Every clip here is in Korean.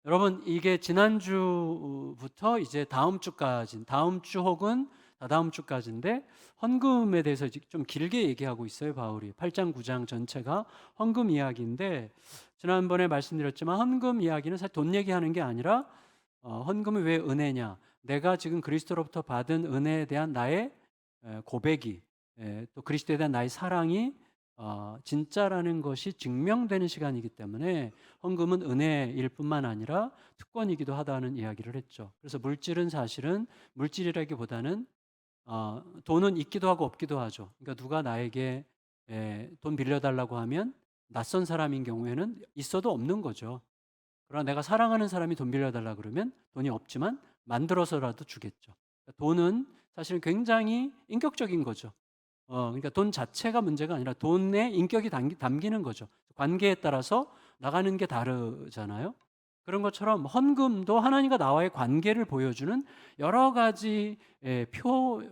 여러분, 이게 지난주부터 이제 다음 주까지, 다음 주 혹은 다다음 주까지인데 헌금에 대해서 좀 길게 얘기하고 있어요, 바울이. 8장, 9장 전체가 헌금 이야기인데, 지난번에 말씀드렸지만 헌금 이야기는 사실 돈 얘기하는 게 아니라 헌금이 왜 은혜냐? 내가 지금 그리스도로부터 받은 은혜에 대한 나의 고백이, 또 그리스도에 대한 나의 사랑이 진짜라는 것이 증명되는 시간이기 때문에 헌금은 은혜일 뿐만 아니라 특권이기도 하다는 이야기를 했죠. 그래서 물질은 사실은 물질이라기보다는 돈은 있기도 하고 없기도 하죠. 그러니까 누가 나에게 돈 빌려달라고 하면 낯선 사람인 경우에는 있어도 없는 거죠. 그러나 내가 사랑하는 사람이 돈 빌려달라 그러면 돈이 없지만 만들어서라도 주겠죠. 그러니까 돈은 사실은 굉장히 인격적인 거죠. 그러니까 돈 자체가 문제가 아니라 돈의 인격이 담기는 거죠. 관계에 따라서 나가는 게 다르잖아요. 그런 것처럼 헌금도 하나님과 나와의 관계를 보여주는 여러 가지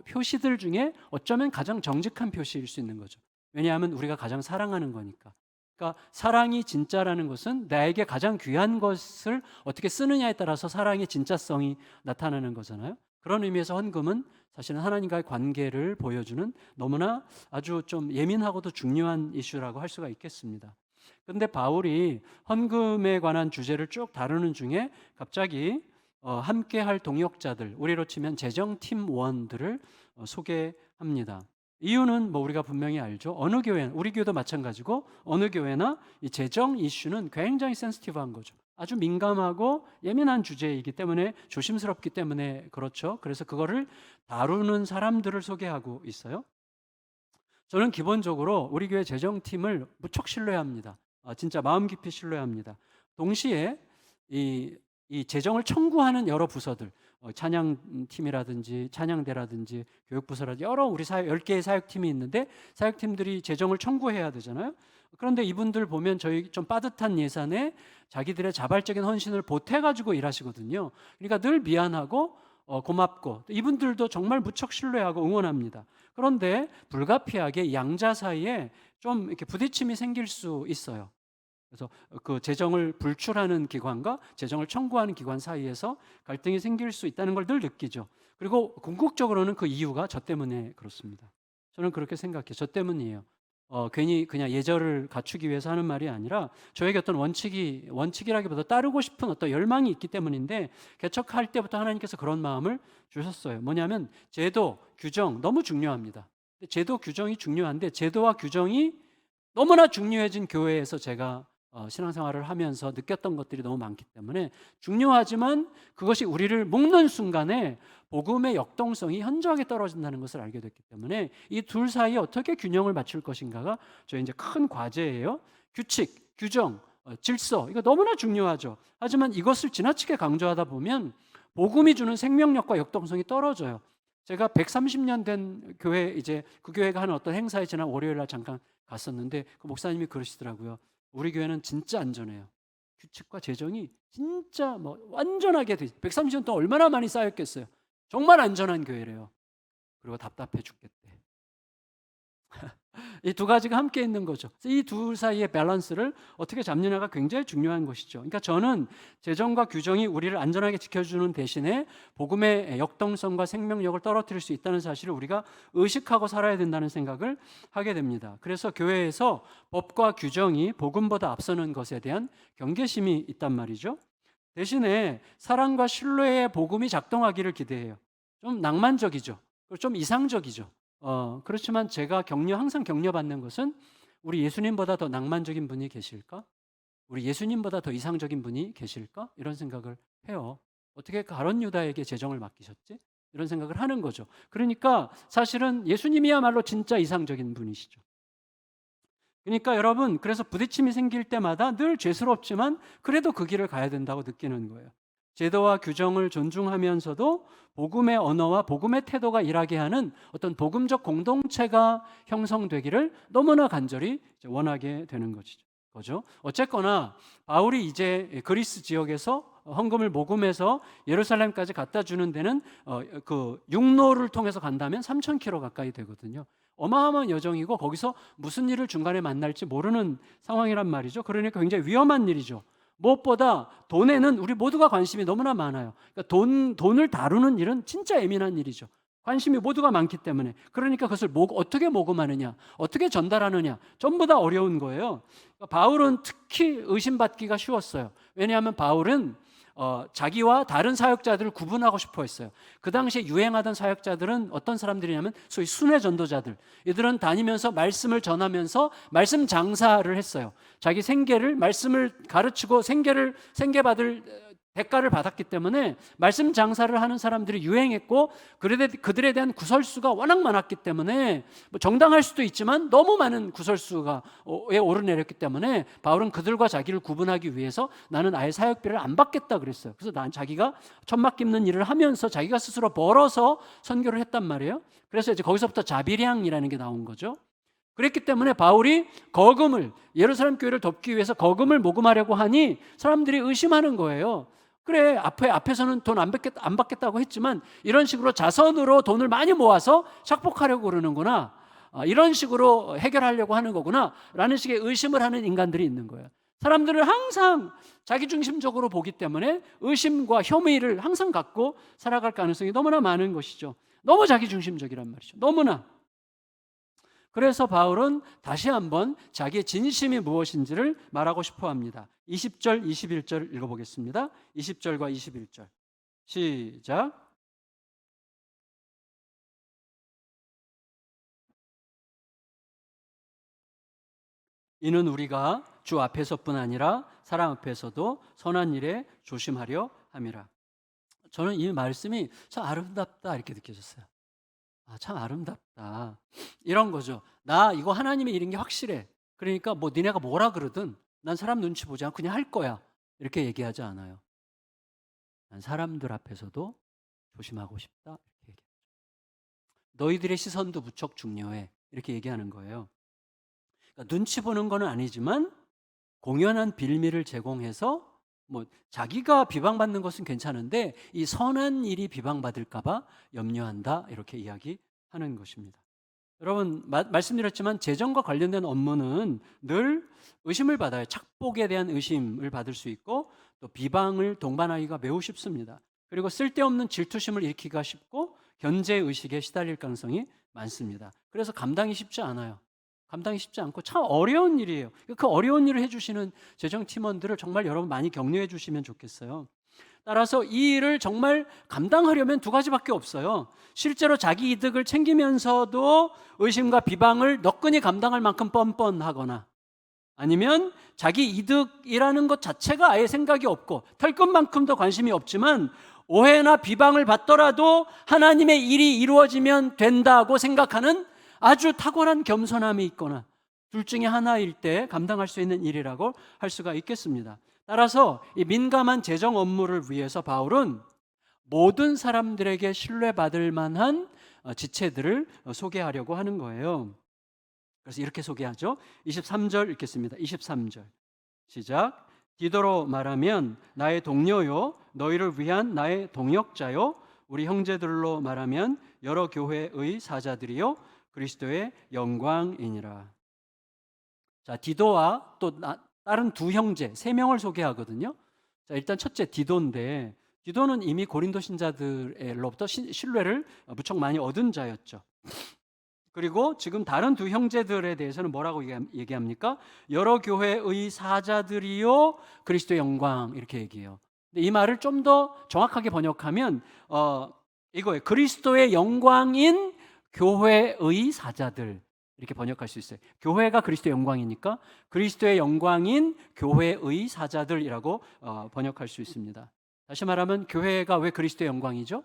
표시들 중에 어쩌면 가장 정직한 표시일 수 있는 거죠. 왜냐하면 우리가 가장 사랑하는 거니까. 그러니까 사랑이 진짜라는 것은 나에게 가장 귀한 것을 어떻게 쓰느냐에 따라서 사랑의 진짜성이 나타나는 거잖아요. 그런 의미에서 헌금은 사실은 하나님과의 관계를 보여주는 너무나 아주 좀 예민하고도 중요한 이슈라고 할 수가 있겠습니다. 그런데 바울이 헌금에 관한 주제를 쭉 다루는 중에 갑자기 함께할 동역자들, 우리로 치면 재정팀원들을 소개합니다. 이유는 뭐 우리가 분명히 알죠. 어느 교회, 우리 교회도 마찬가지고 어느 교회나 이 재정 이슈는 굉장히 센시티브한 거죠. 아주 민감하고 예민한 주제이기 때문에 조심스럽기 때문에 그렇죠. 그래서 그거를 다루는 사람들을 소개하고 있어요. 저는 기본적으로 우리 교회 재정팀을 무척 신뢰합니다. 진짜 마음 깊이 신뢰합니다. 동시에 이 재정을 청구하는 여러 부서들, 찬양팀이라든지 찬양대라든지 교육부서라든지 여러 우리 10개의 사역팀이 있는데 사역팀들이 재정을 청구해야 되잖아요. 그런데 이분들 보면 저희 좀 빠듯한 예산에 자기들의 자발적인 헌신을 보태가지고 일하시거든요. 그러니까 늘 미안하고 고맙고 이분들도 정말 무척 신뢰하고 응원합니다. 그런데 불가피하게 양자 사이에 좀 이렇게 부딪힘이 생길 수 있어요. 그래서 그 재정을 불출하는 기관과 재정을 청구하는 기관 사이에서 갈등이 생길 수 있다는 걸 늘 느끼죠. 그리고 궁극적으로는 그 이유가 저 때문에 그렇습니다. 저는 그렇게 생각해요. 저 때문이에요. 괜히 그냥 예절을 갖추기 위해서 하는 말이 아니라 저에게 어떤 원칙이라기보다 따르고 싶은 어떤 열망이 있기 때문인데 개척할 때부터 하나님께서 그런 마음을 주셨어요. 뭐냐면 제도, 규정 너무 중요합니다. 제도, 규정이 중요한데 제도와 규정이 너무나 중요해진 교회에서 제가 신앙생활을 하면서 느꼈던 것들이 너무 많기 때문에 중요하지만 그것이 우리를 묶는 순간에 복음의 역동성이 현저하게 떨어진다는 것을 알게 됐기 때문에 이 둘 사이에 어떻게 균형을 맞출 것인가가 저희 이제 큰 과제예요. 규칙, 규정, 질서 이거 너무나 중요하죠. 하지만 이것을 지나치게 강조하다 보면 복음이 주는 생명력과 역동성이 떨어져요. 제가 130년 된 교회 이제 그 교회가 하는 어떤 행사에 지난 월요일 날 잠깐 갔었는데 그 목사님이 그러시더라고요. 우리 교회는 진짜 안전해요. 규칙과 재정이 진짜 뭐 완전하게 130년 동안 얼마나 많이 쌓였겠어요. 정말 안전한 교회래요. 그리고 답답해 죽겠대. 이 두 가지가 함께 있는 거죠. 이 둘 사이의 밸런스를 어떻게 잡느냐가 굉장히 중요한 것이죠. 그러니까 저는 재정과 규정이 우리를 안전하게 지켜주는 대신에 복음의 역동성과 생명력을 떨어뜨릴 수 있다는 사실을 우리가 의식하고 살아야 된다는 생각을 하게 됩니다. 그래서 교회에서 법과 규정이 복음보다 앞서는 것에 대한 경계심이 있단 말이죠. 대신에 사랑과 신뢰의 복음이 작동하기를 기대해요. 좀 낭만적이죠. 그리고 좀 이상적이죠. 그렇지만 제가 항상 격려받는 것은 우리 예수님보다 더 낭만적인 분이 계실까? 우리 예수님보다 더 이상적인 분이 계실까? 이런 생각을 해요. 어떻게 가룟 유다에게 재정을 맡기셨지? 이런 생각을 하는 거죠. 그러니까 사실은 예수님이야말로 진짜 이상적인 분이시죠. 그러니까 여러분, 그래서 부딪힘이 생길 때마다 늘 죄스럽지만 그래도 그 길을 가야 된다고 느끼는 거예요. 제도와 규정을 존중하면서도 복음의 언어와 복음의 태도가 일하게 하는 어떤 복음적 공동체가 형성되기를 너무나 간절히 원하게 되는 거죠. 어쨌거나 바울이 이제 그리스 지역에서 헌금을 모금해서 예루살렘까지 갖다 주는 데는 그 육로를 통해서 간다면 3,000km 가까이 되거든요. 어마어마한 여정이고 거기서 무슨 일을 중간에 만날지 모르는 상황이란 말이죠. 그러니까 굉장히 위험한 일이죠. 무엇보다 돈에는 우리 모두가 관심이 너무나 많아요. 그러니까 돈을 다루는 일은 진짜 예민한 일이죠. 관심이 모두가 많기 때문에. 그러니까 그것을 어떻게 모금하느냐, 어떻게 전달하느냐, 전부 다 어려운 거예요. 그러니까 바울은 특히 의심받기가 쉬웠어요. 왜냐하면 바울은 자기와 다른 사역자들을 구분하고 싶어 했어요. 그 당시에 유행하던 사역자들은 어떤 사람들이냐면 소위 순회 전도자들. 이들은 다니면서 말씀을 전하면서 말씀 장사를 했어요. 자기 생계를 말씀을 가르치고 생계 받을 대가를 받았기 때문에 말씀 장사를 하는 사람들이 유행했고, 그들에 대한 구설수가 워낙 많았기 때문에 뭐 정당할 수도 있지만 너무 많은 구설수가 오르내렸기 때문에 바울은 그들과 자기를 구분하기 위해서 나는 아예 사역비를 안 받겠다 그랬어요. 그래서 자기가 천막 깁는 일을 하면서 자기가 스스로 벌어서 선교를 했단 말이에요. 그래서 이제 거기서부터 자비량이라는 게 나온 거죠. 그랬기 때문에 바울이 거금을, 예루살렘 교회를 돕기 위해서 거금을 모금하려고 하니 사람들이 의심하는 거예요. 그래, 앞에서는 돈 안 받겠다고 했지만 이런 식으로 자선으로 돈을 많이 모아서 착복하려고 그러는구나, 이런 식으로 해결하려고 하는 거구나 라는 식의 의심을 하는 인간들이 있는 거예요. 사람들을 항상 자기중심적으로 보기 때문에 의심과 혐의를 항상 갖고 살아갈 가능성이 너무나 많은 것이죠. 너무 자기중심적이란 말이죠. 너무나. 그래서 바울은 다시 한번 자기의 진심이 무엇인지를 말하고 싶어 합니다. 20절, 21절 읽어보겠습니다. 20절과 21절. 시작. 이는 우리가 주 앞에서뿐 아니라 사람 앞에서도 선한 일에 조심하려 함이라. 저는 이 말씀이 참 아름답다 이렇게 느껴졌어요. 참 아름답다. 이런 거죠. 나 이거 하나님의 일인 게 확실해. 그러니까 뭐 니네가 뭐라 그러든 난 사람 눈치 보지 않고 그냥 할 거야. 이렇게 얘기하지 않아요. 난 사람들 앞에서도 조심하고 싶다. 이렇게 얘기해요. 너희들의 시선도 무척 중요해. 이렇게 얘기하는 거예요. 그러니까 눈치 보는 건 아니지만 공연한 빌미를 제공해서 뭐 자기가 비방받는 것은 괜찮은데 이 선한 일이 비방받을까 봐 염려한다, 이렇게 이야기하는 것입니다. 여러분, 말씀드렸지만 재정과 관련된 업무는 늘 의심을 받아요. 착복에 대한 의심을 받을 수 있고 또 비방을 동반하기가 매우 쉽습니다. 그리고 쓸데없는 질투심을 일으키기가 쉽고 견제의식에 시달릴 가능성이 많습니다. 그래서 감당이 쉽지 않아요. 감당이 쉽지 않고 참 어려운 일이에요. 그 어려운 일을 해주시는 재정팀원들을 정말 여러분 많이 격려해 주시면 좋겠어요. 따라서 이 일을 정말 감당하려면 두 가지밖에 없어요. 실제로 자기 이득을 챙기면서도 의심과 비방을 너끈히 감당할 만큼 뻔뻔하거나, 아니면 자기 이득이라는 것 자체가 아예 생각이 없고 털끝만큼도 관심이 없지만 오해나 비방을 받더라도 하나님의 일이 이루어지면 된다고 생각하는 아주 탁월한 겸손함이 있거나, 둘 중에 하나일 때 감당할 수 있는 일이라고 할 수가 있겠습니다. 따라서 이 민감한 재정 업무를 위해서 바울은 모든 사람들에게 신뢰받을 만한 지체들을 소개하려고 하는 거예요. 그래서 이렇게 소개하죠. 23절 읽겠습니다. 23절 시작. 디도로 말하면 나의 동료요, 너희를 위한 나의 동역자요, 우리 형제들로 말하면 여러 교회의 사자들이요, 그리스도의 영광이니라. 자, 디도와 또 다른 두 형제, 세 명을 소개하거든요. 자, 일단 첫째 디도인데, 디도는 이미 고린도 신자들로부터 신뢰를 무척 많이 얻은 자였죠. 그리고 지금 다른 두 형제들에 대해서는 뭐라고 얘기합니까? 여러 교회의 사자들이요, 그리스도의 영광, 이렇게 얘기해요. 근데 이 말을 좀 더 정확하게 번역하면 이거예요. 그리스도의 영광인 교회의 사자들, 이렇게 번역할 수 있어요. 교회가 그리스도의 영광이니까 그리스도의 영광인 교회의 사자들이라고 번역할 수 있습니다. 다시 말하면 교회가 왜 그리스도의 영광이죠?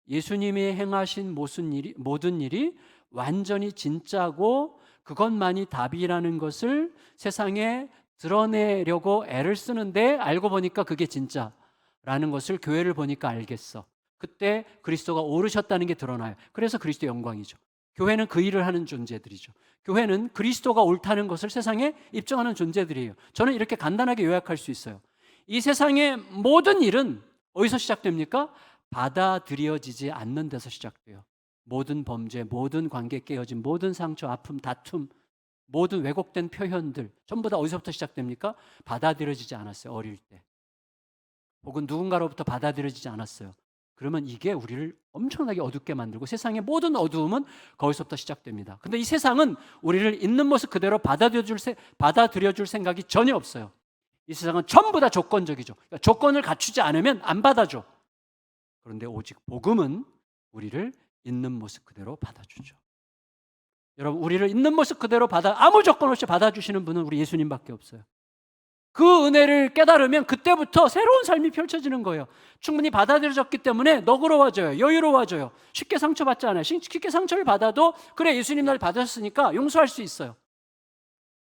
예수님이 행하신 모든 일이 완전히 진짜고 그것만이 답이라는 것을 세상에 드러내려고 애를 쓰는데 알고 보니까 그게 진짜라는 것을 교회를 보니까 알겠어. 그때 그리스도가 오르셨다는 게 드러나요. 그래서 그리스도의 영광이죠. 교회는 그 일을 하는 존재들이죠. 교회는 그리스도가 옳다는 것을 세상에 입증하는 존재들이에요. 저는 이렇게 간단하게 요약할 수 있어요. 이 세상의 모든 일은 어디서 시작됩니까? 받아들여지지 않는 데서 시작돼요. 모든 범죄, 모든 관계 깨어짐, 모든 상처, 아픔, 다툼, 모든 왜곡된 표현들 전부 다 어디서부터 시작됩니까? 받아들여지지 않았어요. 어릴 때. 혹은 누군가로부터 받아들여지지 않았어요. 그러면 이게 우리를 엄청나게 어둡게 만들고 세상의 모든 어두움은 거기서부터 시작됩니다. 근데 이 세상은 우리를 있는 모습 그대로 받아들여줄 생각이 전혀 없어요. 이 세상은 전부 다 조건적이죠. 그러니까 조건을 갖추지 않으면 안 받아줘. 그런데 오직 복음은 우리를 있는 모습 그대로 받아주죠. 여러분, 우리를 있는 모습 그대로 아무 조건 없이 받아주시는 분은 우리 예수님밖에 없어요. 그 은혜를 깨달으면 그때부터 새로운 삶이 펼쳐지는 거예요. 충분히 받아들여졌기 때문에 너그러워져요. 여유로워져요. 쉽게 상처받지 않아요. 쉽게 상처를 받아도 그래, 예수님 날 받았으니까 용서할 수 있어요.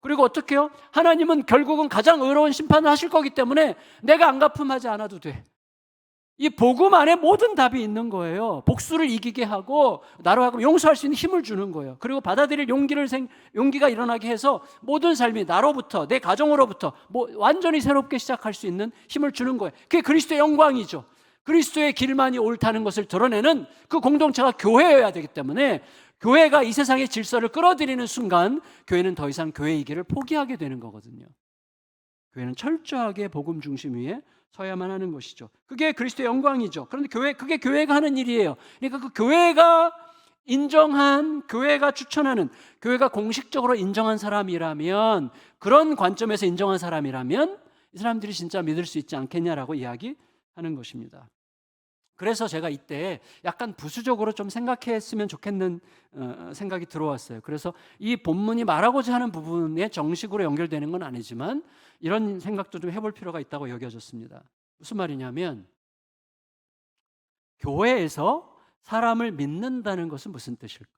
그리고 어떻게 해요? 하나님은 결국은 가장 의로운 심판을 하실 거기 때문에 내가 안 갚음하지 않아도 돼. 이 복음 안에 모든 답이 있는 거예요. 복수를 이기게 하고 나로 하여금 용서할 수 있는 힘을 주는 거예요. 그리고 받아들일 용기가 일어나게 해서 모든 삶이 나로부터, 내 가정으로부터 완전히 새롭게 시작할 수 있는 힘을 주는 거예요. 그게 그리스도의 영광이죠. 그리스도의 길만이 옳다는 것을 드러내는 그 공동체가 교회여야 되기 때문에 교회가 이 세상의 질서를 끌어들이는 순간 교회는 더 이상 교회이기를 포기하게 되는 거거든요. 교회는 철저하게 복음 중심 위에 서야만 하는 것이죠. 그게 그리스도의 영광이죠. 그런데 그게 교회가 하는 일이에요. 그러니까 그 교회가 인정한, 교회가 추천하는, 교회가 공식적으로 인정한 사람이라면, 그런 관점에서 인정한 사람이라면 이 사람들이 진짜 믿을 수 있지 않겠냐라고 이야기하는 것입니다. 그래서 제가 이때 약간 부수적으로 좀 생각했으면 좋겠는 생각이 들어왔어요. 그래서 이 본문이 말하고자 하는 부분에 정식으로 연결되는 건 아니지만 이런 생각도 좀 해볼 필요가 있다고 여겨졌습니다. 무슨 말이냐면, 교회에서 사람을 믿는다는 것은 무슨 뜻일까?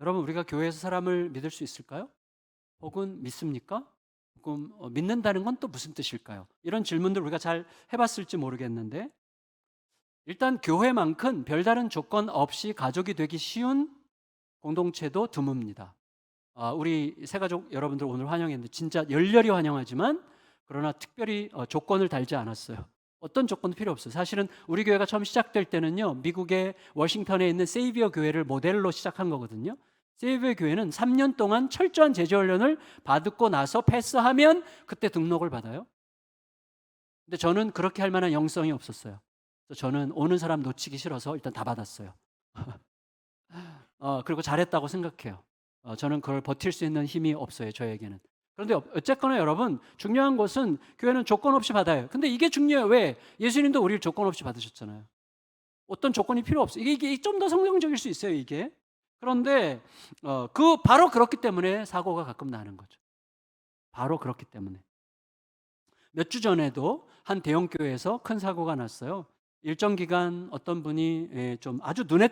여러분, 우리가 교회에서 사람을 믿을 수 있을까요? 혹은 믿습니까? 혹은 믿는다는 건 또 무슨 뜻일까요? 이런 질문들 우리가 잘 해봤을지 모르겠는데, 일단 교회만큼 별다른 조건 없이 가족이 되기 쉬운 공동체도 드뭅니다. 우리 새가족 여러분들 오늘 환영했는데 진짜 열렬히 환영하지만, 그러나 특별히 조건을 달지 않았어요. 어떤 조건도 필요 없어요. 사실은 우리 교회가 처음 시작될 때는요, 미국의 워싱턴에 있는 세이비어 교회를 모델로 시작한 거거든요. 세이비어 교회는 3년 동안 철저한 제자훈련을 받고 나서 패스하면 그때 등록을 받아요. 근데 저는 그렇게 할 만한 영성이 없었어요. 그래서 저는 오는 사람 놓치기 싫어서 일단 다 받았어요. 그리고 잘했다고 생각해요. 저는 그걸 버틸 수 있는 힘이 없어요, 저에게는. 그런데 어쨌거나 여러분, 중요한 것은 교회는 조건 없이 받아요. 근데 이게 중요해요. 왜? 예수님도 우리를 조건 없이 받으셨잖아요. 어떤 조건이 필요 없어요. 이게 좀 더 성경적일 수 있어요, 이게. 그런데 바로 그렇기 때문에 사고가 가끔 나는 거죠. 바로 그렇기 때문에. 몇 주 전에도 한 대형 교회에서 큰 사고가 났어요. 일정 기간 어떤 분이 좀 아주 눈에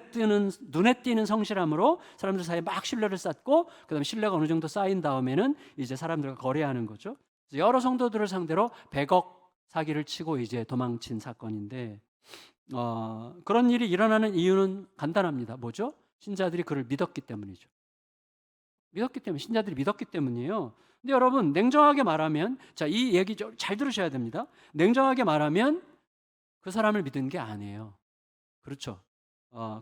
띄는 성실함으로 사람들 사이에 막 신뢰를 쌓고, 그다음에 신뢰가 어느 정도 쌓인 다음에는 이제 사람들과 거래하는 거죠. 여러 성도들을 상대로 100억 사기를 치고 이제 도망친 사건인데, 그런 일이 일어나는 이유는 간단합니다. 뭐죠? 신자들이 그를 믿었기 때문이죠. 신자들이 믿었기 때문이에요. 근데 여러분, 냉정하게 말하면, 자, 이 얘기 잘 들으셔야 됩니다. 냉정하게 말하면 그 사람을 믿은 게 아니에요. 그렇죠.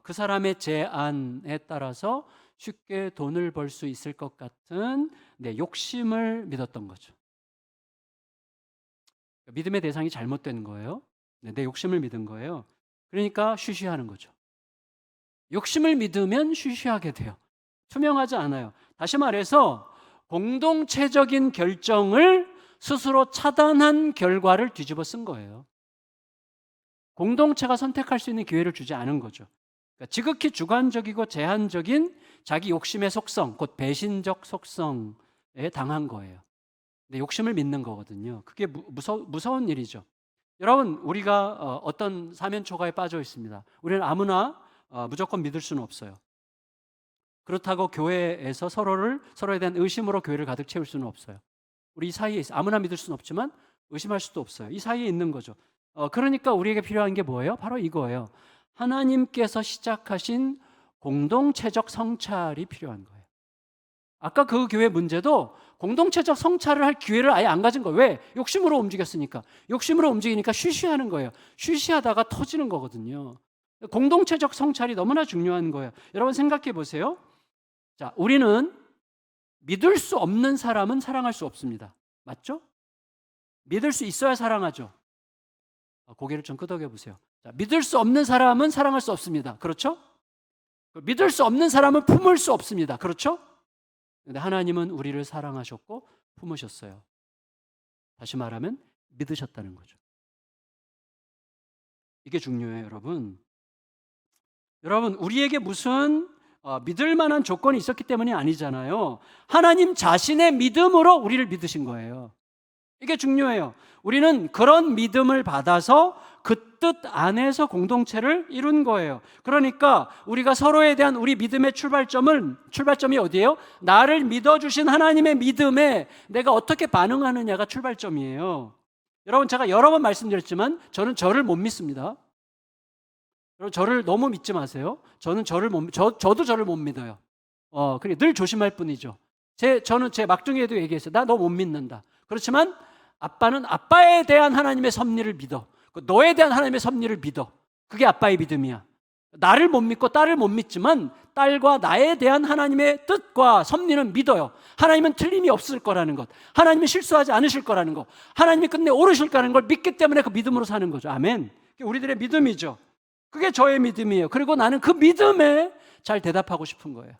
그 사람의 제안에 따라서 쉽게 돈을 벌 수 있을 것 같은 욕심을 믿었던 거죠. 믿음의 대상이 잘못된 거예요. 내 욕심을 믿은 거예요. 그러니까 쉬쉬하는 거죠. 욕심을 믿으면 쉬쉬하게 돼요. 투명하지 않아요. 다시 말해서 공동체적인 결정을 스스로 차단한 결과를 뒤집어 쓴 거예요. 공동체가 선택할 수 있는 기회를 주지 않은 거죠. 그러니까 지극히 주관적이고 제한적인 자기 욕심의 속성, 곧 배신적 속성에 당한 거예요. 근데 욕심을 믿는 거거든요. 그게 무서운 일이죠. 여러분, 우리가 어떤 사면초가에 빠져 있습니다. 우리는 아무나 무조건 믿을 수는 없어요. 그렇다고 교회에서 서로에 대한 의심으로 교회를 가득 채울 수는 없어요. 우리 이 사이에 있어요. 아무나 믿을 수는 없지만 의심할 수도 없어요. 이 사이에 있는 거죠. 그러니까 우리에게 필요한 게 뭐예요? 바로 이거예요. 하나님께서 시작하신 공동체적 성찰이 필요한 거예요. 아까 그 교회 문제도 공동체적 성찰을 할 기회를 아예 안 가진 거예요. 왜? 욕심으로 움직였으니까. 욕심으로 움직이니까 쉬쉬하는 거예요. 쉬쉬하다가 터지는 거거든요. 공동체적 성찰이 너무나 중요한 거예요. 여러분 생각해 보세요. 자, 우리는 믿을 수 없는 사람은 사랑할 수 없습니다. 맞죠? 믿을 수 있어야 사랑하죠. 고개를 좀 끄덕여 보세요. 자, 믿을 수 없는 사람은 사랑할 수 없습니다. 그렇죠? 믿을 수 없는 사람은 품을 수 없습니다. 그렇죠? 근데 하나님은 우리를 사랑하셨고 품으셨어요. 다시 말하면 믿으셨다는 거죠. 이게 중요해요, 여러분. 여러분, 우리에게 무슨 믿을 만한 조건이 있었기 때문이 아니잖아요. 하나님 자신의 믿음으로 우리를 믿으신 거예요. 이게 중요해요. 우리는 그런 믿음을 받아서 그 뜻 안에서 공동체를 이룬 거예요. 그러니까 우리가 서로에 대한 우리 믿음의 출발점이 어디예요? 나를 믿어주신 하나님의 믿음에 내가 어떻게 반응하느냐가 출발점이에요. 여러분, 제가 여러 번 말씀드렸지만 저는 저를 못 믿습니다. 여러분, 저를 너무 믿지 마세요. 저도 저를 못 믿어요. 그게 늘 조심할 뿐이죠. 저는 제 막둥이에도 얘기했어요. 나 너 못 믿는다. 그렇지만 아빠는 아빠에 대한 하나님의 섭리를 믿어. 너에 대한 하나님의 섭리를 믿어. 그게 아빠의 믿음이야. 나를 못 믿고 딸을 못 믿지만 딸과 나에 대한 하나님의 뜻과 섭리는 믿어요. 하나님은 틀림이 없을 거라는 것, 하나님이 실수하지 않으실 거라는 것, 하나님이 끝내 오르실 거라는 걸 믿기 때문에 그 믿음으로 사는 거죠. 아멘. 그게 우리들의 믿음이죠. 그게 저의 믿음이에요. 그리고 나는 그 믿음에 잘 대답하고 싶은 거예요.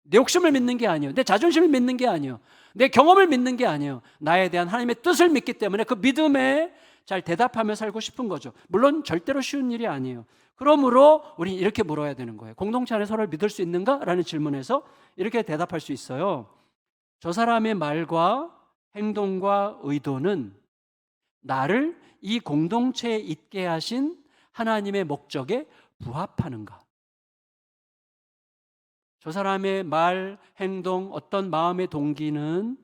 내 욕심을 믿는 게 아니에요. 내 자존심을 믿는 게 아니에요. 내 경험을 믿는 게 아니에요. 나에 대한 하나님의 뜻을 믿기 때문에 그 믿음에 잘 대답하며 살고 싶은 거죠. 물론 절대로 쉬운 일이 아니에요. 그러므로 우리 이렇게 물어야 되는 거예요. 공동체 안에 서로를 믿을 수 있는가? 라는 질문에서 이렇게 대답할 수 있어요. 저 사람의 말과 행동과 의도는 나를 이 공동체에 있게 하신 하나님의 목적에 부합하는가? 저 사람의 말, 행동, 어떤 마음의 동기는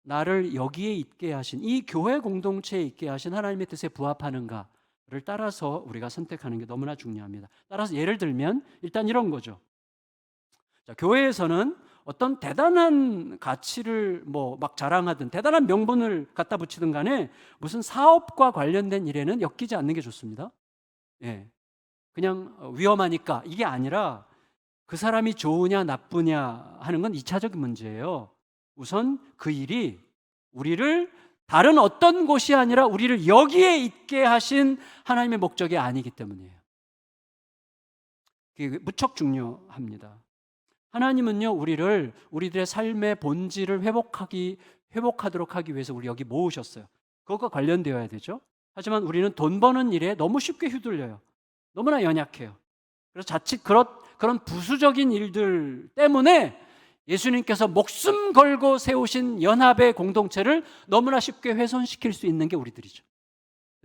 나를 여기에 있게 하신, 이 교회 공동체에 있게 하신 하나님의 뜻에 부합하는가를 따라서 우리가 선택하는 게 너무나 중요합니다. 따라서 예를 들면 일단 이런 거죠. 자, 교회에서는 어떤 대단한 가치를 막 자랑하든 대단한 명분을 갖다 붙이든 간에 무슨 사업과 관련된 일에는 엮이지 않는 게 좋습니다. 예. 그냥 위험하니까 이게 아니라 그 사람이 좋으냐 나쁘냐 하는 건 2차적인 문제예요. 우선 그 일이 우리를 다른 어떤 곳이 아니라 우리를 여기에 있게 하신 하나님의 목적이 아니기 때문이에요. 그게 무척 중요합니다. 하나님은요, 우리들의 삶의 본질을 회복하도록 하기 위해서 우리 여기 모으셨어요. 그것과 관련되어야 되죠. 하지만 우리는 돈 버는 일에 너무 쉽게 휘둘려요. 너무나 연약해요. 그래서 자칫 그런 부수적인 일들 때문에 예수님께서 목숨 걸고 세우신 연합의 공동체를 너무나 쉽게 훼손시킬 수 있는 게 우리들이죠.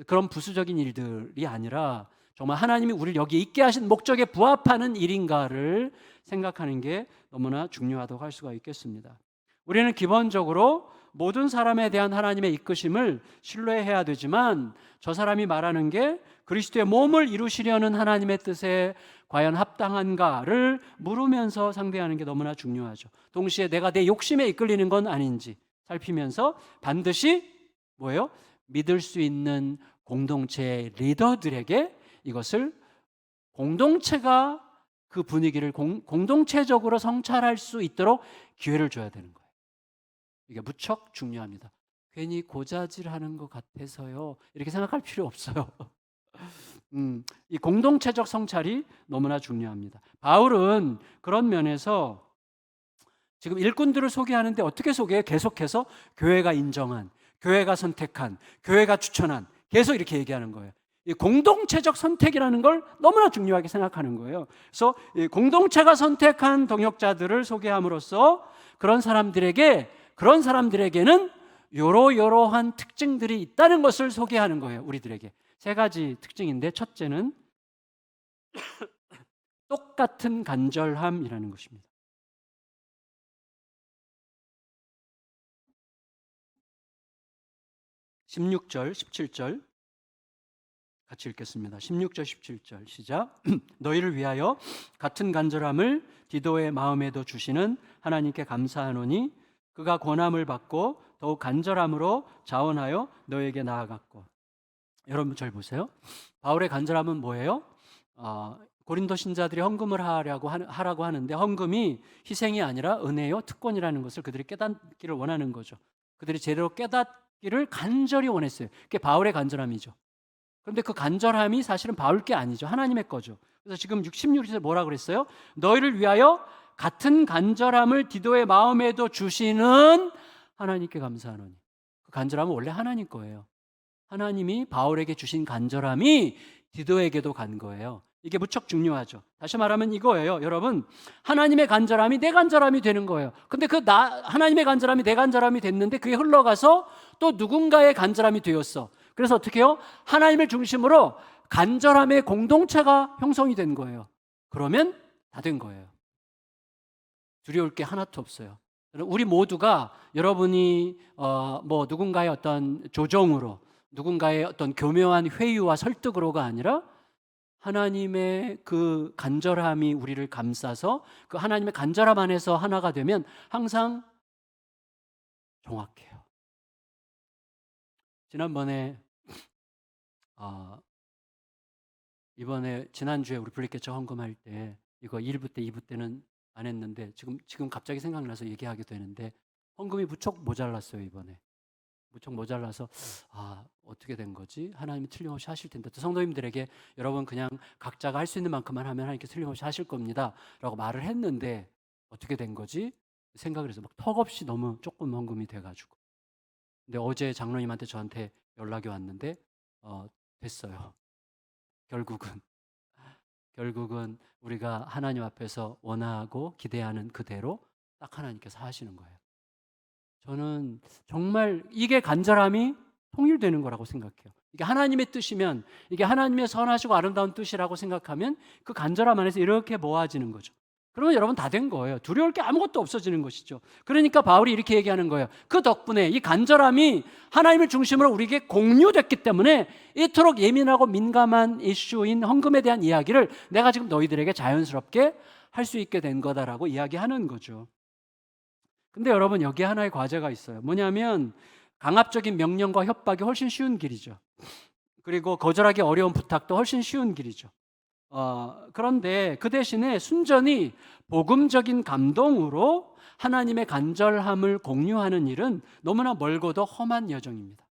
그런 부수적인 일들이 아니라 정말 하나님이 우리를 여기 있게 하신 목적에 부합하는 일인가를 생각하는 게 너무나 중요하다고 할 수가 있겠습니다. 우리는 기본적으로 모든 사람에 대한 하나님의 이끄심을 신뢰해야 되지만 저 사람이 말하는 게 그리스도의 몸을 이루시려는 하나님의 뜻에 과연 합당한가를 물으면서 상대하는 게 너무나 중요하죠. 동시에 내가 내 욕심에 이끌리는 건 아닌지 살피면서 반드시 뭐예요? 믿을 수 있는 공동체의 리더들에게 이것을 공동체가 그 분위기를 공동체적으로 성찰할 수 있도록 기회를 줘야 되는 거예요. 이게 무척 중요합니다. 괜히 고자질하는 것 같아서요 이렇게 생각할 필요 없어요. 이 공동체적 성찰이 너무나 중요합니다. 바울은 그런 면에서 지금 일꾼들을 소개하는데 어떻게 소개해요? 계속해서 교회가 인정한, 교회가 선택한, 교회가 추천한, 계속 이렇게 얘기하는 거예요. 이 공동체적 선택이라는 걸 너무나 중요하게 생각하는 거예요. 그래서 이 공동체가 선택한 동역자들을 소개함으로써 그런 사람들에게는 요러요러한 특징들이 있다는 것을 소개하는 거예요. 우리들에게 3가지 특징인데, 첫째는 똑같은 간절함이라는 것입니다. 16절, 17절 같이 읽겠습니다. 16절, 17절 시작. 너희를 위하여 같은 간절함을 디도의 마음에도 주시는 하나님께 감사하노니 그가 권함을 받고 더욱 간절함으로 자원하여 너에게 나아갔고. 여러분 잘 보세요. 바울의 간절함은 뭐예요? 고린도 신자들이 헌금을 하라고 하는데 헌금이 희생이 아니라 은혜요 특권이라는 것을 그들이 깨닫기를 원하는 거죠. 그들이 제대로 깨닫기를 간절히 원했어요. 그게 바울의 간절함이죠. 그런데 그 간절함이 사실은 바울 게 아니죠. 하나님의 거죠. 그래서 지금 66절에 뭐라 그랬어요? 너희를 위하여 같은 간절함을 디도의 마음에도 주시는 하나님께 감사하노니. 그 간절함은 원래 하나님 거예요. 하나님이 바울에게 주신 간절함이 디도에게도 간 거예요. 이게 무척 중요하죠. 다시 말하면 이거예요. 여러분, 하나님의 간절함이 내 간절함이 되는 거예요. 근데 하나님의 간절함이 내 간절함이 됐는데 그게 흘러가서 또 누군가의 간절함이 되었어. 그래서 어떻게 해요? 하나님을 중심으로 간절함의 공동체가 형성이 된 거예요. 그러면 다 된 거예요. 두려울 게 하나도 없어요. 우리 모두가 여러분이 뭐 누군가의 어떤 조정으로, 누군가의 어떤 교묘한 회유와 설득으로가 아니라 하나님의 그 간절함이 우리를 감싸서 그 하나님의 간절함 안에서 하나가 되면 항상 정확해요. 지난번에 이번에 지난주에 우리 블리케처 헌금할 때 이거 1부 때 2부 때는 안 했는데 지금 갑자기 생각나서 얘기하게 되는데 헌금이 무척 모자랐어요. 이번에 무척 모자라서 어떻게 된 거지? 하나님이 틀림없이 하실 텐데 또 성도님들에게 여러분 그냥 각자가 할 수 있는 만큼만 하면 하나님께 틀림없이 하실 겁니다 라고 말을 했는데 어떻게 된 거지? 생각을 해서 막 턱없이 너무 조금 헌금이 돼가지고 근데 어제 장로님한테 저한테 연락이 왔는데 됐어요. 결국은 우리가 하나님 앞에서 원하고 기대하는 그대로 딱 하나님께서 하시는 거예요. 저는 정말 이게 간절함이 통일되는 거라고 생각해요. 이게 하나님의 뜻이면, 이게 하나님의 선하시고 아름다운 뜻이라고 생각하면 그 간절함 안에서 이렇게 모아지는 거죠. 그러면 여러분 다 된 거예요. 두려울 게 아무것도 없어지는 것이죠. 그러니까 바울이 이렇게 얘기하는 거예요. 그 덕분에 이 간절함이 하나님을 중심으로 우리에게 공유됐기 때문에 이토록 예민하고 민감한 이슈인 헌금에 대한 이야기를 내가 지금 너희들에게 자연스럽게 할 수 있게 된 거다라고 이야기하는 거죠. 근데 여러분 여기 하나의 과제가 있어요. 뭐냐면 강압적인 명령과 협박이 훨씬 쉬운 길이죠. 그리고 거절하기 어려운 부탁도 훨씬 쉬운 길이죠. 그런데 그 대신에 순전히 복음적인 감동으로 하나님의 간절함을 공유하는 일은 너무나 멀고도 험한 여정입니다.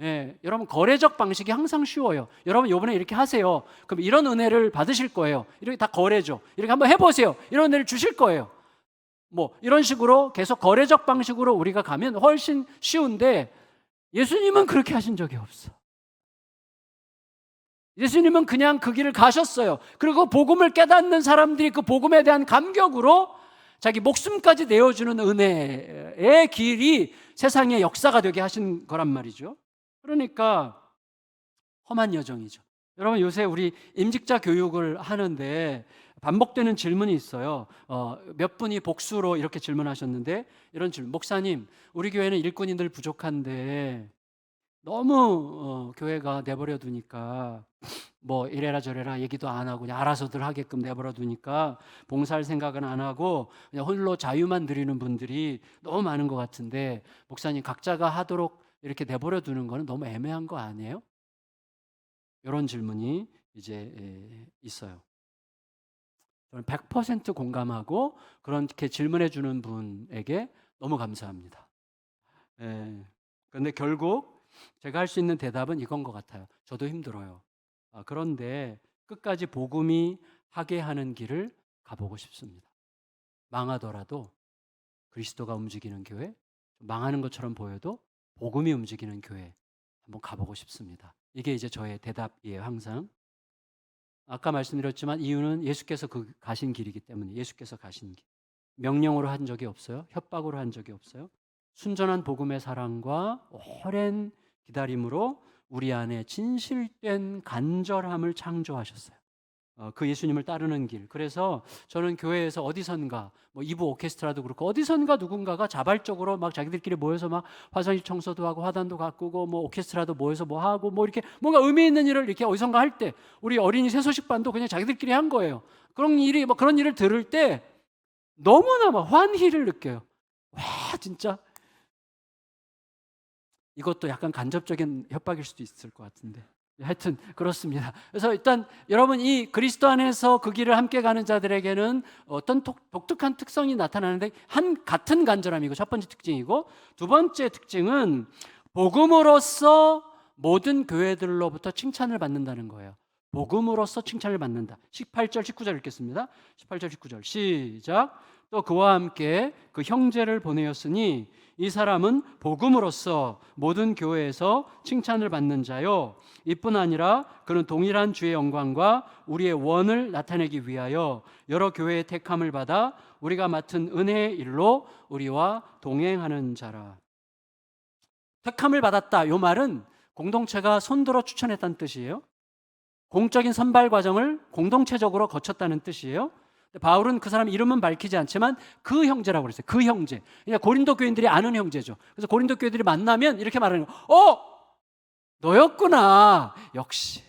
예, 여러분 거래적 방식이 항상 쉬워요. 여러분 이번에 이렇게 하세요. 그럼 이런 은혜를 받으실 거예요. 이렇게 다 거래죠. 이렇게 한번 해보세요. 이런 은혜를 주실 거예요. 뭐 이런 식으로 계속 거래적 방식으로 우리가 가면 훨씬 쉬운데 예수님은 그렇게 하신 적이 없어. 예수님은 그냥 그 길을 가셨어요. 그리고 복음을 깨닫는 사람들이 그 복음에 대한 감격으로 자기 목숨까지 내어주는 은혜의 길이 세상의 역사가 되게 하신 거란 말이죠. 그러니까 험한 여정이죠. 여러분 요새 우리 임직자 교육을 하는데 반복되는 질문이 있어요. 몇 분이 복수로 이렇게 질문하셨는데 이런 질문. 목사님, 우리 교회는 일꾼인들 부족한데 너무 교회가 내버려 두니까 뭐 이래라 저래라 얘기도 안 하고 그냥 알아서들 하게끔 내버려 두니까 봉사할 생각은 안 하고 그냥 홀로 자유만 누리는 분들이 너무 많은 것 같은데 목사님 각자가 하도록 이렇게 내버려 두는 거는 너무 애매한 거 아니에요? 이런 질문이 이제 있어요. 저는 100% 공감하고 그렇게 질문해 주는 분에게 너무 감사합니다. 그런데 결국 제가 할 수 있는 대답은 이건 것 같아요. 저도 힘들어요. 그런데 끝까지 복음이 하게 하는 길을 가보고 싶습니다. 망하더라도 그리스도가 움직이는 교회, 망하는 것처럼 보여도 복음이 움직이는 교회 한번 가보고 싶습니다. 이게 이제 저의 대답이에요. 항상. 아까 말씀드렸지만 이유는 예수께서 가신 길이기 때문에 예수께서 가신 길. 명령으로 한 적이 없어요. 협박으로 한 적이 없어요. 순전한 복음의 사랑과 오랜 기다림으로 우리 안에 진실된 간절함을 창조하셨어요. 그 예수님을 따르는 길. 그래서 저는 교회에서 어디선가 뭐 2부 오케스트라도 그렇고 어디선가 누군가가 자발적으로 막 자기들끼리 모여서 막 화장실 청소도 하고 화단도 가꾸고 뭐 오케스트라도 모여서 뭐 하고 뭐 이렇게 뭔가 의미 있는 일을 이렇게 어디선가 할 때 우리 어린이 새소식반도 그냥 자기들끼리 한 거예요. 그런 일을 들을 때 너무나 막 환희를 느껴요. 와 진짜 이것도 약간 간접적인 협박일 수도 있을 것 같은데 하여튼 그렇습니다. 그래서 일단 여러분 이 그리스도 안에서 그 길을 함께 가는 자들에게는 어떤 독특한 특성이 나타나는데 같은 간절함이고 첫 번째 특징이고 두 번째 특징은 복음으로써 모든 교회들로부터 칭찬을 받는다는 거예요. 복음으로써 칭찬을 받는다. 18절 19절 읽겠습니다. 18절 19절 시작. 또 그와 함께 그 형제를 보내었으니 이 사람은 복음으로써 모든 교회에서 칭찬을 받는 자요 이뿐 아니라 그는 동일한 주의 영광과 우리의 원을 나타내기 위하여 여러 교회의 택함을 받아 우리가 맡은 은혜의 일로 우리와 동행하는 자라. 택함을 받았다. 이 말은 공동체가 손들어 추천했다는 뜻이에요. 공적인 선발 과정을 공동체적으로 거쳤다는 뜻이에요. 바울은 그 사람 이름은 밝히지 않지만 그 형제라고 그랬어요. 그 형제. 그냥 고린도 교인들이 아는 형제죠. 그래서 고린도 교인들이 만나면 이렇게 말하는 거예요. 너였구나. 역시.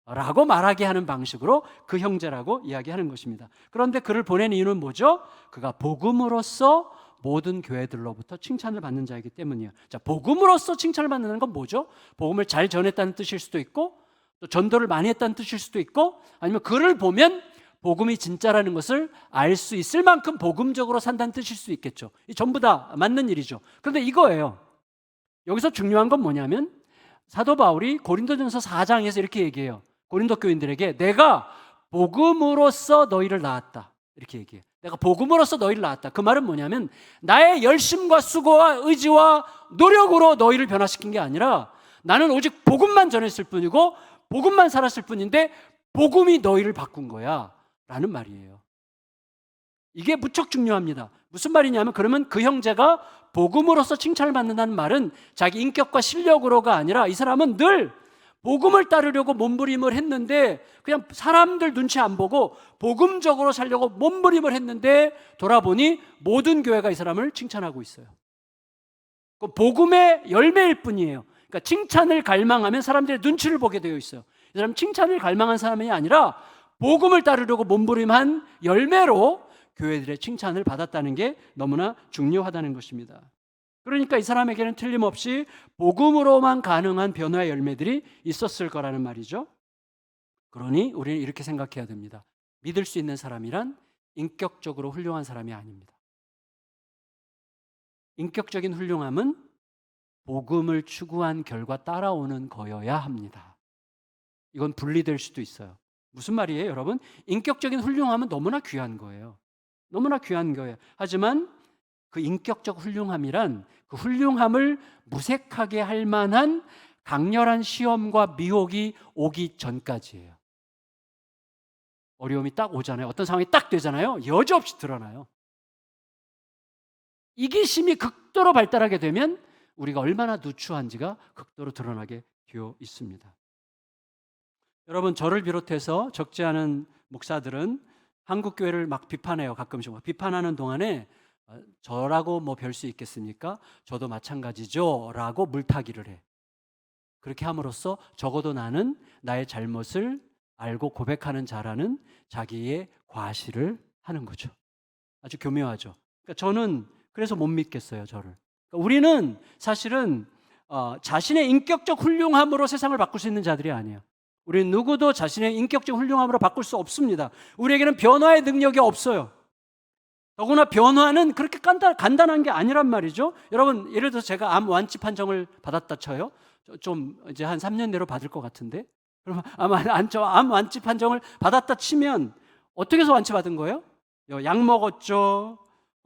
라고 말하게 하는 방식으로 그 형제라고 이야기하는 것입니다. 그런데 그를 보낸 이유는 뭐죠? 그가 복음으로써 모든 교회들로부터 칭찬을 받는 자이기 때문이에요. 자, 복음으로써 칭찬을 받는 건 뭐죠? 복음을 잘 전했다는 뜻일 수도 있고 또 전도를 많이 했다는 뜻일 수도 있고 아니면 그를 보면 복음이 진짜라는 것을 알 수 있을 만큼 복음적으로 산다는 뜻일 수 있겠죠. 이 전부 다 맞는 일이죠. 그런데 이거예요. 여기서 중요한 건 뭐냐면 사도 바울이 고린도전서 4장에서 이렇게 얘기해요. 고린도 교인들에게 내가 복음으로써 너희를 낳았다. 이렇게 얘기해요. 내가 복음으로써 너희를 낳았다. 그 말은 뭐냐면 나의 열심과 수고와 의지와 노력으로 너희를 변화시킨 게 아니라 나는 오직 복음만 전했을 뿐이고 복음만 살았을 뿐인데 복음이 너희를 바꾼 거야 라는 말이에요. 이게 무척 중요합니다. 무슨 말이냐면 그러면 그 형제가 복음으로써 칭찬을 받는다는 말은 자기 인격과 실력으로가 아니라 이 사람은 늘 복음을 따르려고 몸부림을 했는데 그냥 사람들 눈치 안 보고 복음적으로 살려고 몸부림을 했는데 돌아보니 모든 교회가 이 사람을 칭찬하고 있어요. 그 복음의 열매일 뿐이에요. 그러니까 칭찬을 갈망하면 사람들의 눈치를 보게 되어 있어요. 이 사람 칭찬을 갈망한 사람이 아니라 복음을 따르려고 몸부림한 열매로 교회들의 칭찬을 받았다는 게 너무나 중요하다는 것입니다. 그러니까 이 사람에게는 틀림없이 복음으로만 가능한 변화의 열매들이 있었을 거라는 말이죠. 그러니 우리는 이렇게 생각해야 됩니다. 믿을 수 있는 사람이란 인격적으로 훌륭한 사람이 아닙니다. 인격적인 훌륭함은 복음을 추구한 결과 따라오는 거여야 합니다. 이건 분리될 수도 있어요. 무슨 말이에요, 여러분? 인격적인 훌륭함은 너무나 귀한 거예요. 너무나 귀한 거예요. 하지만 그 인격적 훌륭함이란 그 훌륭함을 무색하게 할 만한 강렬한 시험과 미혹이 오기 전까지예요. 어려움이 딱 오잖아요. 어떤 상황이 딱 되잖아요. 여지없이 드러나요. 이기심이 극도로 발달하게 되면 우리가 얼마나 누추한지가 극도로 드러나게 되어 있습니다. 여러분, 저를 비롯해서 적지 않은 목사들은 한국 교회를 막 비판해요. 가끔씩 비판하는 동안에 저라고 뭐 별 수 있겠습니까? 저도 마찬가지죠 라고 물타기를 해. 그렇게 함으로써 적어도 나는 나의 잘못을 알고 고백하는 자라는 자기의 과시를 하는 거죠. 아주 교묘하죠. 그러니까 저는 그래서 못 믿겠어요, 저를. 그러니까 우리는 사실은 자신의 인격적 훌륭함으로 세상을 바꿀 수 있는 자들이 아니에요. 우리는 누구도 자신의 인격적 훌륭함으로 바꿀 수 없습니다. 우리에게는 변화의 능력이 없어요. 더구나 변화는 그렇게 간단한 게 아니란 말이죠. 여러분, 예를 들어서 제가 암 완치 판정을 받았다 쳐요. 좀 이제 한 3년 내로 받을 것 같은데. 그러면 암 완치 판정을 받았다 치면 어떻게 해서 완치 받은 거예요? 약 먹었죠.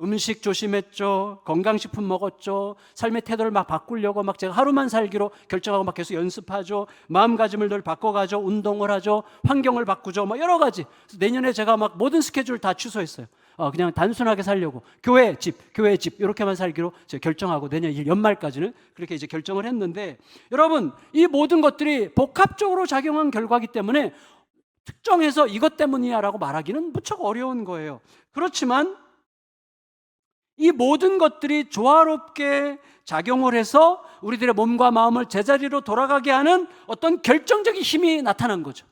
음식 조심했죠. 건강식품 먹었죠. 삶의 태도를 막 바꾸려고 막 제가 하루만 살기로 결정하고 막 계속 연습하죠. 마음가짐을 늘 바꿔가죠. 운동을 하죠. 환경을 바꾸죠. 뭐 여러 가지. 내년에 제가 막 모든 스케줄 다 취소했어요. 그냥 단순하게 살려고 교회 집 이렇게만 살기로 제가 결정하고 내년 연말까지는 그렇게 이제 결정을 했는데 여러분 이 모든 것들이 복합적으로 작용한 결과이기 때문에 특정해서 이것 때문이야라고 말하기는 무척 어려운 거예요. 그렇지만 이 모든 것들이 조화롭게 작용을 해서 우리들의 몸과 마음을 제자리로 돌아가게 하는 어떤 결정적인 힘이 나타난 거죠.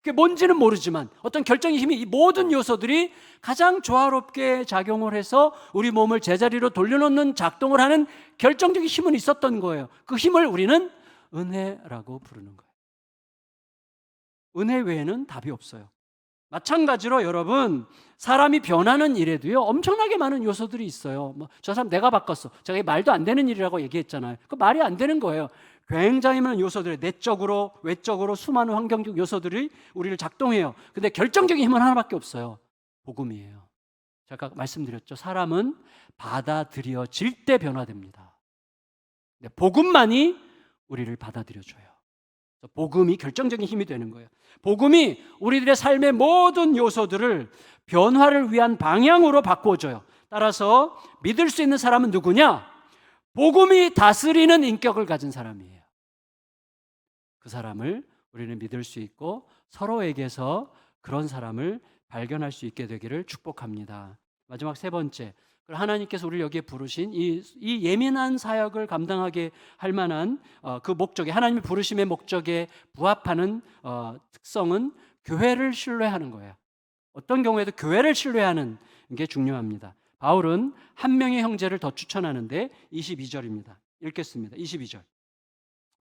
그게 뭔지는 모르지만 어떤 결정의 힘이 이 모든 요소들이 가장 조화롭게 작용을 해서 우리 몸을 제자리로 돌려놓는 작동을 하는 결정적인 힘은 있었던 거예요. 그 힘을 우리는 은혜라고 부르는 거예요. 은혜 외에는 답이 없어요. 마찬가지로 여러분, 사람이 변하는 일에도요 엄청나게 많은 요소들이 있어요. 뭐 저 사람 내가 바꿨어, 제가 말도 안 되는 일이라고 얘기했잖아요. 그 말이 안 되는 거예요. 굉장히 많은 요소들이, 내적으로 외적으로 수많은 환경적 요소들이 우리를 작동해요. 근데 결정적인 힘은 하나밖에 없어요. 복음이에요. 제가 아까 말씀드렸죠. 사람은 받아들여질 때 변화됩니다. 근데 복음만이 우리를 받아들여줘요. 복음이 결정적인 힘이 되는 거예요. 복음이 우리들의 삶의 모든 요소들을 변화를 위한 방향으로 바꿔줘요. 따라서 믿을 수 있는 사람은 누구냐? 복음이 다스리는 인격을 가진 사람이에요. 그 사람을 우리는 믿을 수 있고 서로에게서 그런 사람을 발견할 수 있게 되기를 축복합니다. 마지막 세 번째, 하나님께서 우리를 여기에 부르신 이 예민한 사역을 감당하게 할 만한 그 목적에, 하나님의 부르심의 목적에 부합하는 특성은 교회를 신뢰하는 거예요. 어떤 경우에도 교회를 신뢰하는 게 중요합니다. 바울은 한 명의 형제를 더 추천하는데 22절입니다. 읽겠습니다. 22절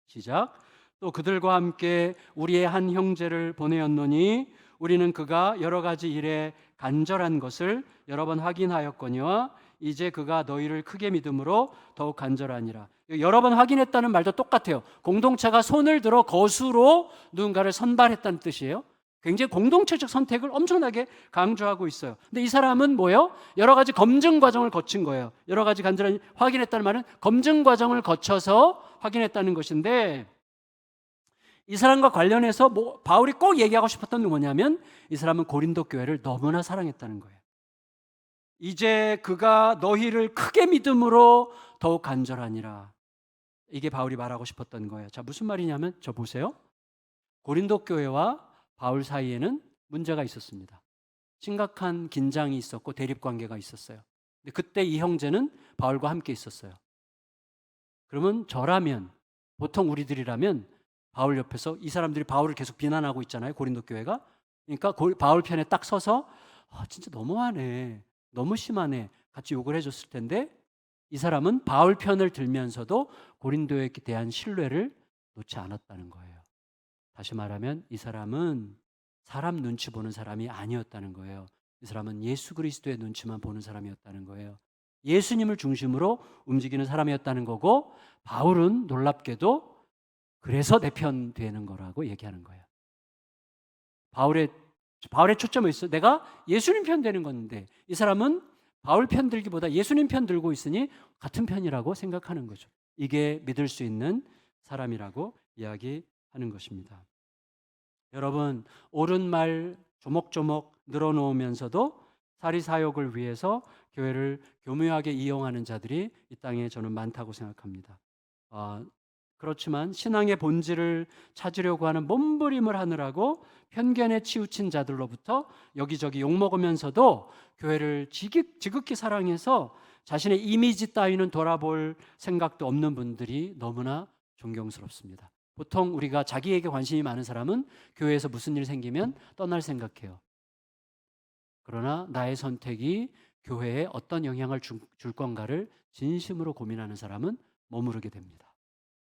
시작. 또 그들과 함께 우리의 한 형제를 보내었노니 우리는 그가 여러 가지 일에 간절한 것을 여러 번 확인하였거니와 이제 그가 너희를 크게 믿음으로 더욱 간절하니라. 여러 번 확인했다는 말도 똑같아요. 공동체가 손을 들어 거수로 누군가를 선발했다는 뜻이에요. 굉장히 공동체적 선택을 엄청나게 강조하고 있어요. 근데 이 사람은 뭐예요? 여러 가지 검증 과정을 거친 거예요. 여러 가지 간절한 확인했다는 말은 검증 과정을 거쳐서 확인했다는 것인데, 이 사람과 관련해서 바울이 꼭 얘기하고 싶었던 게 뭐냐면 이 사람은 고린도 교회를 너무나 사랑했다는 거예요. 이제 그가 너희를 크게 믿음으로 더욱 간절하니라. 이게 바울이 말하고 싶었던 거예요. 자, 무슨 말이냐면 저 보세요. 고린도 교회와 바울 사이에는 문제가 있었습니다. 심각한 긴장이 있었고 대립 관계가 있었어요. 근데 그때 이 형제는 바울과 함께 있었어요. 그러면 저라면, 보통 우리들이라면 바울 옆에서, 이 사람들이 바울을 계속 비난하고 있잖아요, 고린도 교회가. 그러니까 바울 편에 딱 서서 진짜 너무하네, 너무 심하네, 같이 욕을 해줬을 텐데, 이 사람은 바울 편을 들면서도 고린도에 대한 신뢰를 놓지 않았다는 거예요. 다시 말하면 이 사람은 사람 눈치 보는 사람이 아니었다는 거예요. 이 사람은 예수 그리스도의 눈치만 보는 사람이었다는 거예요. 예수님을 중심으로 움직이는 사람이었다는 거고, 바울은 놀랍게도 그래서 내 편 되는 거라고 얘기하는 거예요. 바울의 초점이 있어. 내가 예수님 편 되는 건데, 이 사람은 바울 편 들기보다 예수님 편 들고 있으니 같은 편이라고 생각하는 거죠. 이게 믿을 수 있는 사람이라고 이야기하는 것입니다. 여러분, 옳은 말 조목조목 늘어놓으면서도 사리사욕을 위해서 교회를 교묘하게 이용하는 자들이 이 땅에 저는 많다고 생각합니다. 그렇지만 신앙의 본질을 찾으려고 하는 몸부림을 하느라고 편견에 치우친 자들로부터 여기저기 욕먹으면서도 교회를 지극히 사랑해서 자신의 이미지 따위는 돌아볼 생각도 없는 분들이 너무나 존경스럽습니다. 보통 우리가 자기에게 관심이 많은 사람은 교회에서 무슨 일 생기면 떠날 생각해요. 그러나 나의 선택이 교회에 어떤 영향을 줄 건가를 진심으로 고민하는 사람은 머무르게 됩니다.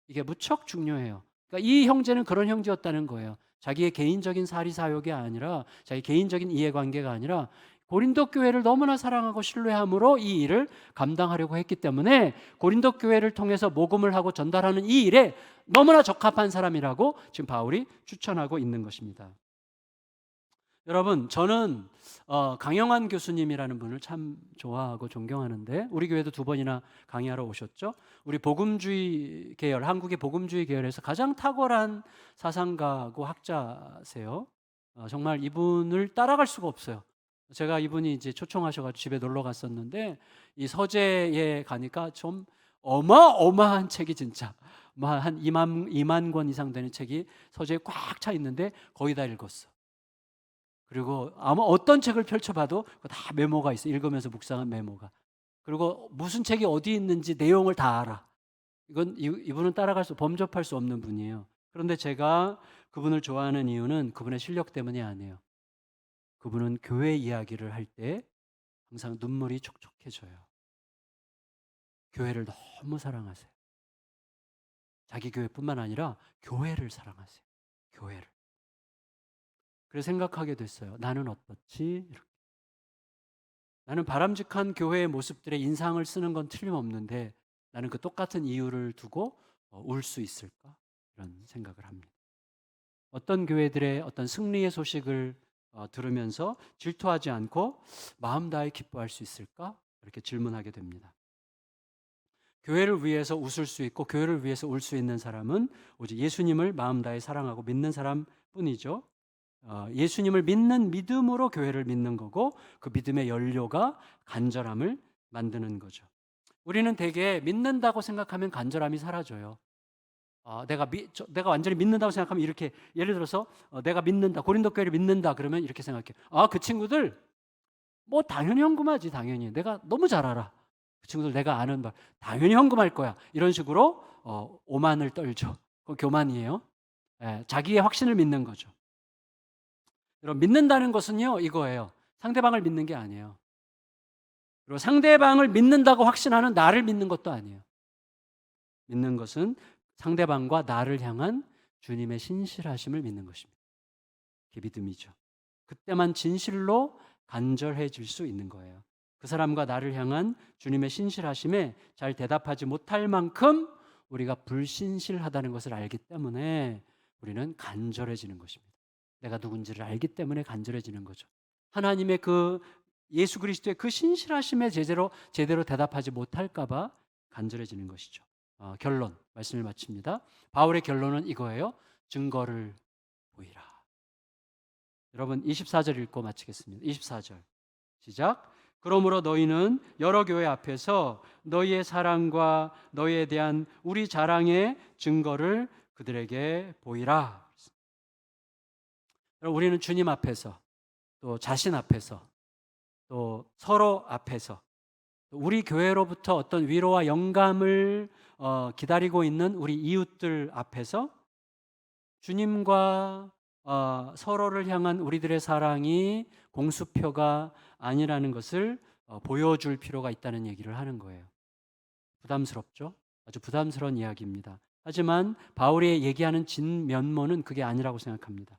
이게 무척 중요해요. 그러니까 이 형제는 그런 형제였다는 거예요. 자기의 개인적인 사리사욕이 아니라, 자기 개인적인 이해관계가 아니라 고린도 교회를 너무나 사랑하고 신뢰함으로 이 일을 감당하려고 했기 때문에 고린도 교회를 통해서 모금을 하고 전달하는 이 일에 너무나 적합한 사람이라고 지금 바울이 추천하고 있는 것입니다. 여러분, 저는 강영환 교수님이라는 분을 참 좋아하고 존경하는데, 우리 교회도 2번이나 강의하러 오셨죠. 우리 복음주의 계열, 한국의 복음주의 계열에서 가장 탁월한 사상가고 학자세요. 정말 이분을 따라갈 수가 없어요. 제가 이분이 이제 초청하셔가지고 집에 놀러 갔었는데, 이 서재에 가니까 좀 어마어마한 책이 진짜 한 2만 권 이상 되는 책이 서재에 꽉 차 있는데 거의 다 읽었어. 그리고 아마 어떤 책을 펼쳐봐도 다 메모가 있어. 읽으면서 묵상한 메모가. 그리고 무슨 책이 어디 있는지 내용을 다 알아. 이분은 따라갈 수, 범접할 수 없는 분이에요. 그런데 제가 그분을 좋아하는 이유는 그분의 실력 때문이 아니에요. 그분은 교회 이야기를 할 때 항상 눈물이 촉촉해져요. 교회를 너무 사랑하세요. 자기 교회뿐만 아니라 교회를 사랑하세요. 교회를. 그래서 생각하게 됐어요. 나는 어떻지? 이렇게. 나는 바람직한 교회의 모습들의 인상을 쓰는 건 틀림없는데 나는 그 똑같은 이유를 두고 울 수 있을까? 이런 생각을 합니다. 어떤 교회들의 어떤 승리의 소식을 들으면서 질투하지 않고 마음 다해 기뻐할 수 있을까? 이렇게 질문하게 됩니다. 교회를 위해서 웃을 수 있고 교회를 위해서 울 수 있는 사람은 오직 예수님을 마음 다해 사랑하고 믿는 사람뿐이죠. 예수님을 믿는 믿음으로 교회를 믿는 거고 그 믿음의 연료가 간절함을 만드는 거죠. 우리는 대개 믿는다고 생각하면 간절함이 사라져요. 내가 완전히 믿는다고 생각하면 이렇게 예를 들어서 내가 믿는다 고린도 교회를 믿는다 그러면 이렇게 생각해. 그 친구들 뭐 당연히 헌금하지 당연히 내가 너무 잘 알아. 그 친구들 내가 아는 바 당연히 헌금할 거야. 이런 식으로 오만을 떨죠. 그건 교만이에요. 자기의 확신을 믿는 거죠. 여러분 믿는다는 것은요 이거예요. 상대방을 믿는 게 아니에요. 그리고 상대방을 믿는다고 확신하는 나를 믿는 것도 아니에요. 믿는 것은 상대방과 나를 향한 주님의 신실하심을 믿는 것입니다. 그게 믿음이죠. 그때만 진실로 간절해질 수 있는 거예요. 그 사람과 나를 향한 주님의 신실하심에 잘 대답하지 못할 만큼 우리가 불신실하다는 것을 알기 때문에 우리는 간절해지는 것입니다. 내가 누군지를 알기 때문에 간절해지는 거죠. 하나님의 그 예수 그리스도의 그 신실하심에 제대로 대답하지 못할까 봐 간절해지는 것이죠. 결론, 말씀을 마칩니다. 바울의 결론은 이거예요. 증거를 보이라. 여러분 24절 읽고 마치겠습니다. 24절 시작. 그러므로 너희는 여러 교회 앞에서 너희의 사랑과 너희에 대한 우리 자랑의 증거를 그들에게 보이라. 우리는 주님 앞에서 또 자신 앞에서 또 서로 앞에서 우리 교회로부터 어떤 위로와 영감을 기다리고 있는 우리 이웃들 앞에서 주님과 서로를 향한 우리들의 사랑이 공수표가 아니라는 것을 보여줄 필요가 있다는 얘기를 하는 거예요. 부담스럽죠? 아주 부담스러운 이야기입니다. 하지만 바울이 얘기하는 진면모는 그게 아니라고 생각합니다.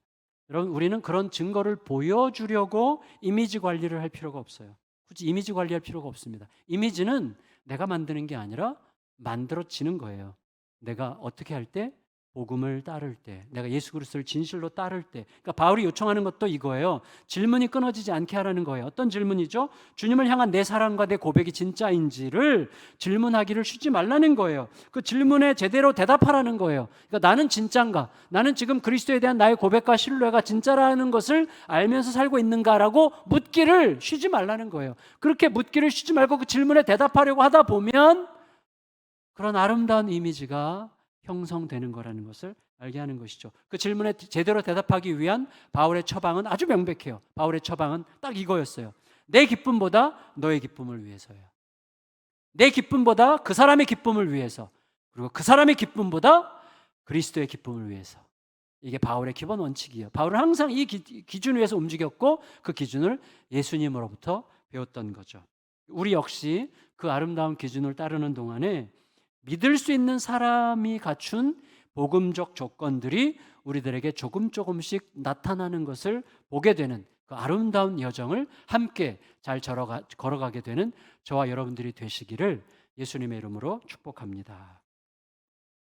여러분 우리는 그런 증거를 보여주려고 이미지 관리를 할 필요가 없어요. 굳이 이미지 관리할 필요가 없습니다. 이미지는 내가 만드는 게 아니라 만들어지는 거예요. 내가 어떻게 할 때? 복음을 따를 때, 내가 예수 그리스도를 진실로 따를 때. 그러니까 바울이 요청하는 것도 이거예요. 질문이 끊어지지 않게 하라는 거예요. 어떤 질문이죠? 주님을 향한 내 사랑과 내 고백이 진짜인지를 질문하기를 쉬지 말라는 거예요. 그 질문에 제대로 대답하라는 거예요. 그러니까 나는 진짠가? 나는 지금 그리스도에 대한 나의 고백과 신뢰가 진짜라는 것을 알면서 살고 있는가라고 묻기를 쉬지 말라는 거예요. 그렇게 묻기를 쉬지 말고 그 질문에 대답하려고 하다 보면 그런 아름다운 이미지가 형성되는 거라는 것을 알게 하는 것이죠. 그 질문에 제대로 대답하기 위한 바울의 처방은 아주 명백해요. 바울의 처방은 딱 이거였어요. 내 기쁨보다 너의 기쁨을 위해서예요. 내 기쁨보다 그 사람의 기쁨을 위해서, 그리고 그 사람의 기쁨보다 그리스도의 기쁨을 위해서. 이게 바울의 기본 원칙이에요. 바울은 항상 이 기준 위에서 움직였고 그 기준을 예수님으로부터 배웠던 거죠. 우리 역시 그 아름다운 기준을 따르는 동안에 믿을 수 있는 사람이 갖춘 복음적 조건들이 우리들에게 조금씩 나타나는 것을 보게 되는 그 아름다운 여정을 함께 잘 걸어가게 되는 저와 여러분들이 되시기를 예수님의 이름으로 축복합니다.